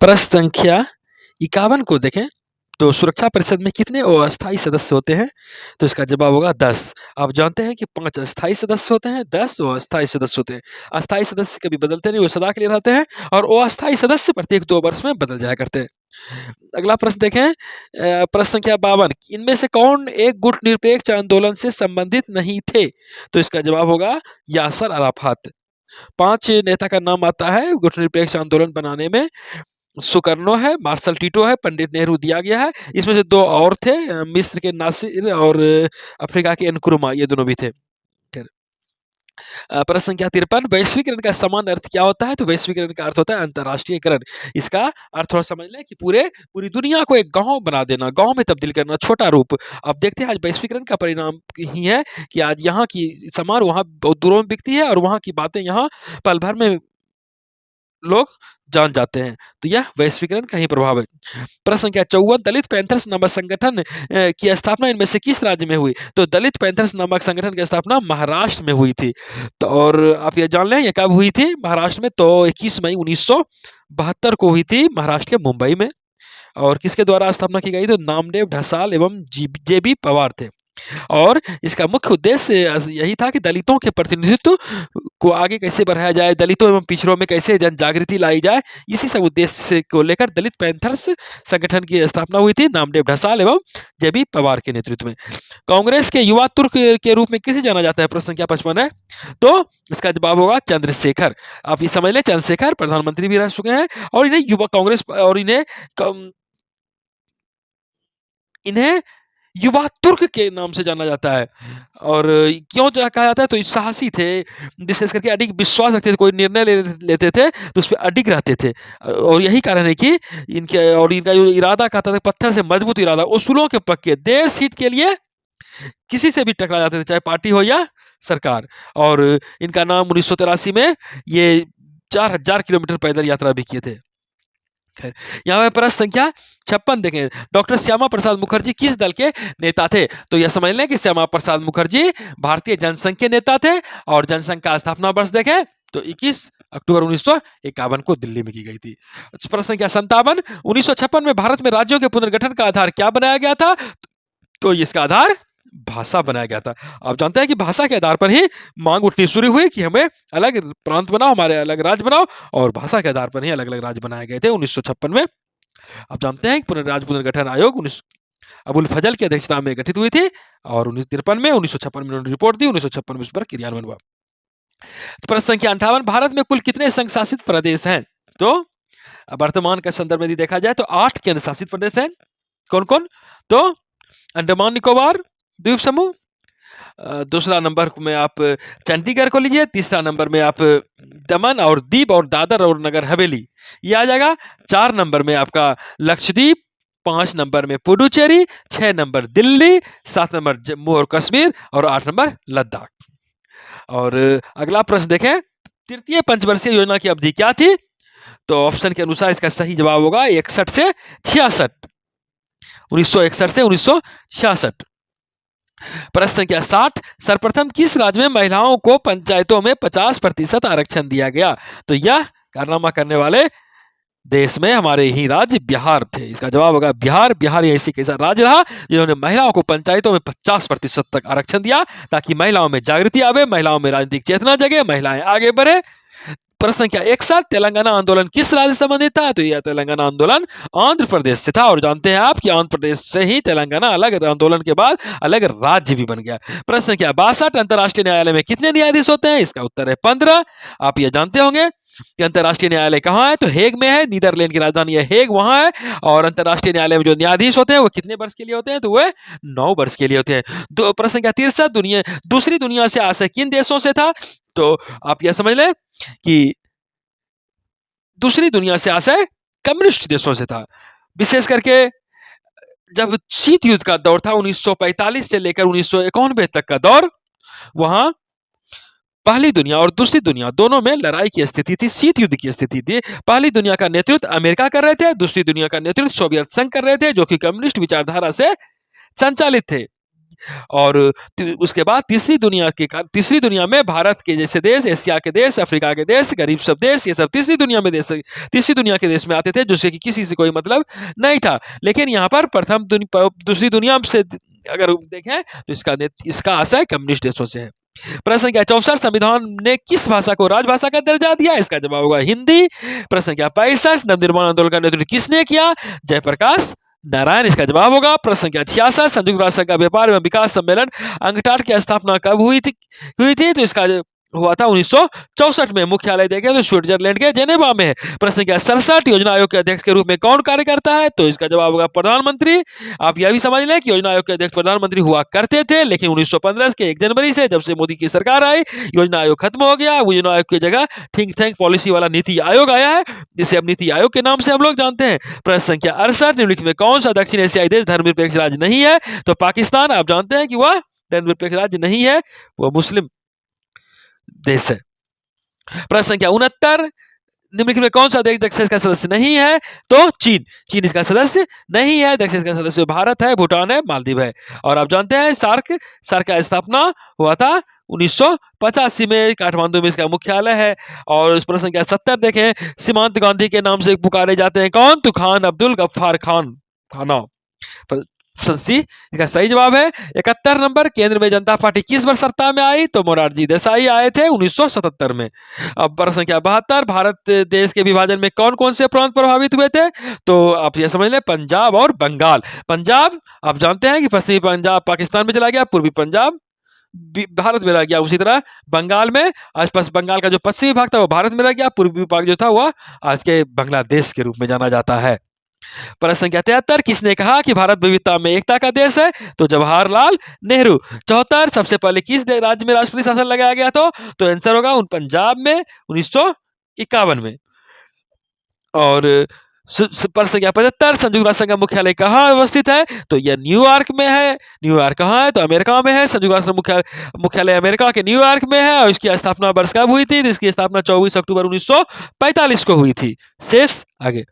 प्रश्न संख्या 51 को देखें तो सुरक्षा परिषद में कितने अस्थायी सदस्य होते हैं? तो इसका जवाब होगा 10। आप जानते हैं कि 5 अस्थायी सदस्य होते हैं, 10 अस्थायी सदस्य होते हैं। अस्थायी सदस्य कभी बदलते नहीं, वो सदा के लिए रहते हैं और अस्थायी सदस्य प्रत्येक 2 वर्ष में बदल जाया करते हैं। अगला प्रश्न देखें, प्रश्न संख्या 52, इनमें से कौन एक गुट निरपेक्ष आंदोलन से संबंधित नहीं थे? तो इसका जवाब होगा यासर अराफात। 5 नेता का नाम आता है गुटनिरपेक्ष आंदोलन बनाने में। सुकर्नो है, मार्शल टीटो है, पंडित नेहरू दिया गया है। इसमें से 2 और थे, मिस्र के नासिर और अफ्रीका के नक्रुमा, ये दोनों भी थे। खैर, प्रश्न संख्या 53, वैश्वीकरण का सामान्य अर्थ क्या होता है? तो वैश्वीकरण का अर्थ होता है अंतर्राष्ट्रीयकरण। इसका अर्थ थोड़ा समझ लें कि पूरी दुनिया को एक गांव बना देना, गांव में तब्दील करना, छोटा रूप। अब देखते हैं आज वैश्वीकरण का परिणाम ही है कि आज यहाँ की सामान वहाँ बहुत दूरों में बिकती है और वहाँ की बातें यहाँ पल भर में लोग जान जाते हैं। तो यह वैश्वीकरण का ही प्रभाव है। प्रश्न संख्या 54, दलित पैंथर्स नामक संगठन की स्थापना इनमें से किस राज्य में हुई? तो दलित पैंथर्स नामक संगठन की स्थापना महाराष्ट्र में हुई थी। तो और आप ये जान लें ये कब हुई थी महाराष्ट्र में? तो 21 मई 1972 को हुई थी महाराष्ट्र के मुंबई में। और किसके द्वारा स्थापना की गई? तो नामदेव ढसाल एवं जेबी पवार थे। और इसका मुख्य उद्देश्य यही था कि दलितों के प्रतिनिधित्व को आगे कैसे बढ़ाया जाए, दलितों एवं पिछड़ों में कैसे जन जागृति लाई जाए, इसी सब उद्देश्य को लेकर दलित पैंथर्स संगठन की स्थापना हुई थी नामदेव ढसाल एवं जेबी पवार के नेतृत्व में। कांग्रेस के युवा तुर्क के रूप में किसे जाना जाता है? प्रश्न संख्या 55 है। तो इसका जवाब होगा चंद्रशेखर। आप ये समझ लें, चंद्रशेखर प्रधानमंत्री भी रह चुके हैं और इन्हें युवा कांग्रेस और इन्हें युवा तुर्क के नाम से जाना जाता है। और क्यों कहा जाता है? तो साहसी थे, विशेष करके अडिग विश्वास रखते थे, कोई निर्णय लेते थे तो उस पर अडिग रहते थे। और यही कारण है कि इनका जो इरादा कहता था पत्थर से मजबूत इरादा, उसूलों के पक्के, देश हित के लिए किसी से भी टकरा जाते थे, चाहे पार्टी हो या सरकार। और इनका नाम 1983 में ये 4000 किलोमीटर पैदल यात्रा भी किए थे। खैर, यहाँ पे प्रश्न संख्या 56 देखें, डॉक्टर श्यामा प्रसाद मुखर्जी किस दल के नेता थे? तो यह समझ लें कि श्यामा प्रसाद मुखर्जी भारतीय जनसंघ के नेता थे और जनसंघ का स्थापना वर्ष देखें तो 21 अक्टूबर 1951 को दिल्ली में की गई थी। प्रश्न संख्या 57, 1956 में भारत में राज्यों के पुनर्गठन का आधार क्या बनाया गया था? तो इसका आधार भाषा बनाया गया था। आप जानते हैं कि भाषा के आधार पर ही मांग उठनी शुरू हुई कि हमें अलग प्रांत बनाओ, हमारे अलग राज्य बनाओ, और भाषा के आधार पर ही अलग अलग राज्य बनाए गए थे 1956 में। आप जानते हैं कि राज्य पुनर्गठन आयोग अबुल फजल की अध्यक्षता में गठित हुई थी और 1953 में 1956 में उन्होंने रिपोर्ट दी, 1956 में उस पर क्रियान्वयन हुआ। प्रश्न संख्या 58, भारत में कुल कितने संघ शासित प्रदेश हैं? तो वर्तमान के संदर्भ में देखा जाए तो 8 केंद्र शासित प्रदेश हैं। कौन कौन? तो अंडमान निकोबार द्वीप समूह, दूसरा नंबर में आप चंडीगढ़ को लीजिए, तीसरा नंबर में आप दमन और दीव और दादर और नगर हवेली ये आ जाएगा, 4 नंबर में आपका लक्षद्वीप, 5 नंबर में पुडुचेरी, 6 नंबर दिल्ली, 7 नंबर जम्मू और कश्मीर और 8 नंबर लद्दाख। और अगला प्रश्न देखें, तृतीय पंचवर्षीय योजना की अवधि क्या थी? तो ऑप्शन के अनुसार इसका सही जवाब होगा 61 से 66, 1961 से 1966। प्रश्न संख्या 60, सर्वप्रथम किस राज्य में महिलाओं को पंचायतों में 50% आरक्षण दिया गया? तो यह कारनामा करने वाले देश में हमारे ही राज्य बिहार थे। इसका जवाब होगा बिहार। बिहार ऐसी कैसा राज्य रहा जिन्होंने महिलाओं को पंचायतों में 50% तक आरक्षण दिया ताकि महिलाओं में जागृति आवे, महिलाओं में राजनीतिक चेतना जगे, महिलाएं आगे बढ़े। प्रश्न संख्या 61, तेलंगाना आंदोलन किस राज्य से संबंधित था? तो यह तेलंगाना आंदोलन आंध्र प्रदेश से था और जानते हैं आप कि आंध्र प्रदेश से ही तेलंगाना अलग आंदोलन के बाद अलग राज्य भी बन गया। प्रश्न संख्या 62, अंतर्राष्ट्रीय न्यायालय में कितने न्यायाधीश होते हैं? इसका उत्तर है 15। आप ये जानते होंगे कि अंतर्राष्ट्रीय न्यायालय कहाँ है? तो हेग में है, नीदरलैंड की राजधानी है हेग, वहां है। और अंतर्राष्ट्रीय न्यायालय में जो न्यायाधीश होते हैं वो कितने वर्ष के लिए होते हैं? तो वह 9 वर्ष के लिए होते हैं। प्रश्न संख्या 63, दूसरी दुनिया से आशय किन देशों से था? तो आप यह समझ लें कि दूसरी दुनिया से आशय कम्युनिस्ट देशों से था। विशेष करके जब शीत युद्ध का दौर था 1945 से लेकर 1991 तक का दौर, वहां पहली दुनिया और दूसरी दुनिया दोनों में लड़ाई की स्थिति थी, शीत युद्ध की स्थिति थी। पहली दुनिया का नेतृत्व अमेरिका कर रहे थे, दूसरी दुनिया का नेतृत्व सोवियत संघ कर रहे थे जो कि कम्युनिस्ट विचारधारा से संचालित थे। और उसके बाद तीसरी दुनिया में भारत के जैसे देश, एशिया के देश, अफ्रीका के देश, गरीब सब देश, ये सब तीसरी दुनिया के देश में आते थे, जिससे कि किसी से कोई मतलब नहीं था। लेकिन यहाँ पर दूसरी दुनिया से अगर देखें तो इसका आशय कम्युनिस्ट देशों से है। प्रश्न संख्या 64, संविधान ने किस भाषा को राजभाषा का दर्जा दिया? इसका जवाब होगा हिंदी। प्रश्न संख्या 65, नवनिर्माण आंदोलन का नेतृत्व किसने किया? जयप्रकाश नारायण, इसका जवाब होगा। प्रश्न संख्या 66, संयुक्त राष्ट्र संघ का व्यापार एवं विकास सम्मेलन अंकटाड की स्थापना कब हुई थी? तो इसका हुआ था 1964 में। मुख्यालय देखें तो स्विट्जरलैंड के जेनेवा में है। प्रश्न संख्या 67, योजना आयोग के अध्यक्ष के रूप में कौन कार्य करता है? तो इसका जवाब होगा प्रधानमंत्री। आप यह भी समझ लें कि योजना आयोग के अध्यक्ष प्रधानमंत्री हुआ करते थे, लेकिन 1915 के 1 जनवरी से जब से मोदी की सरकार आई, योजना आयोग खत्म हो गया। योजना आयोग की जगह थिंक टैंक पॉलिसी वाला नीति आयोग आया है, जिसे अब नीति आयोग के नाम से हम लोग जानते हैं। प्रश्न संख्या 68, निम्नलिखित में कौन सा दक्षिण एशियाई देश धर्मनिरपेक्ष राज्य नहीं है? तो पाकिस्तान। आप जानते हैं कि वह धर्मनिरपेक्ष राज्य नहीं है, वह मुस्लिम देश है। प्रश्न संख्या 69, निम्नलिखित में कौन सा देश दक्षिण का सदस्य नहीं है? तो चीन इसका सदस्य नहीं है। दक्षिण का सदस्य भारत है, भूटान है, मालदीव है। और आप जानते हैं सार्क का स्थापना हुआ था 1985 में, काठमांडू में इसका मुख्यालय है। और इस प्रश्न संख्या 70 देखें, सीमांत गांधी के नाम से पुकारे जाते हैं कौन? तो खान अब्दुल गफ्फार खाना। सी इसका सही जवाब है। 71 नंबर, केंद्र में जनता पार्टी किस वर्ष सत्ता में आई? तो मोरारजी देसाई आए थे 1977 में। अब प्रश्न संख्या 72, भारत देश के विभाजन में कौन कौन से प्रांत प्रभावित हुए थे? तो आप ये समझ लें, पंजाब और बंगाल। पंजाब आप जानते हैं कि पश्चिमी पंजाब पाकिस्तान में चला गया, पूर्वी पंजाब भारत में रह गया। उसी तरह बंगाल में आसपास बंगाल का जो पश्चिमी भाग था वो भारत में रह गया, पूर्वी भाग जो था वह आज के बांग्लादेश के रूप में जाना जाता है। प्रश्न संख्या 73, किसने कहा कि भारत विविधता में एकता का देश है? तो जवाहरलाल नेहरू। 74, सबसे पहले किस राज्य में राष्ट्रपति शासन लगाया गया था? तो आंसर होगा पंजाब में 1951 में। और प्रश्न संख्या 75, संयुक्त राष्ट्र संघ का मुख्यालय कहाँ अवस्थित है? तो यह न्यूयॉर्क में है। न्यूयॉर्क कहाँ है? तो अमेरिका में है। संयुक्त राष्ट्र मुख्यालय अमेरिका के न्यूयॉर्क में है। और इसकी स्थापना वर्ष कब हुई थी? तो इसकी स्थापना 24 अक्टूबर 1945 को हुई थी। शेष आगे।